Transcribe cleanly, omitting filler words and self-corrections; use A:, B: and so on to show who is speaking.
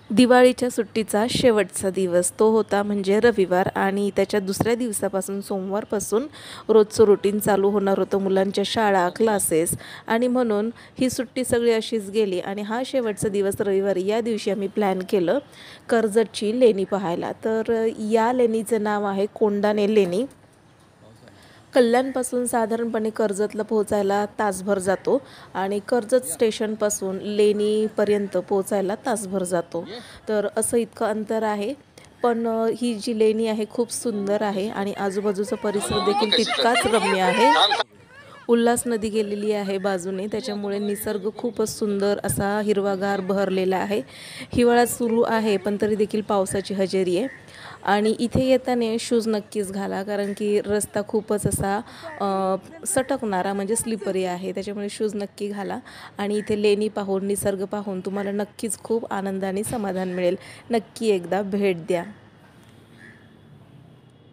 A: दिवाळीच्या सुट्टीचा शेवटचा दिवस तो होता म्हणजे रविवार आणि त्याच्या दुसऱ्या दिवसापासून सोमवारपासून रोजचं रुटीन चालू होणार होतं, मुलांच्या शाळा क्लासेस. आणि म्हणून ही सुट्टी सगळी अशीच गेली आणि हा शेवटचा दिवस रविवारी या दिवशी आम्ही प्लॅन केलं कर्जतची लेणी पाहायला. तर या लेणीचं नाव आहे कोंडाणे लेणी. कल्याणपासून साधारणपणे कर्जतला पोहोचायला तासभर जातो आणि कर्जत स्टेशनपासून लेणीपर्यंत पोहोचायला तासभर जातो. तर असं इतकं अंतर आहे. पण ही जी लेणी आहे खूप सुंदर आहे आणि आजूबाजूचा परिसर देखील तितकाच रम्य आहे. उल्हास नदी गेलेली आहे बाजूने, त्याच्यामुळे निसर्ग खूपच सुंदर असा हिरवागार बहरलेला आहे. हिवाळा सुरू आहे पण तरी देखील पावसाची हजेरी आहे. आणि इथे येताना शूज नक्कीच घाला, कारण की रस्ता खूपच असा सटकणारा म्हणजे स्लिपरी आहे, त्याच्यामुळे शूज नक्की घाला. आणि इथे लेणी पाहून निसर्ग पाहून तुम्हाला नक्कीच खूप आनंद आणि समाधान मिळेल. नक्की एकदा भेट द्या.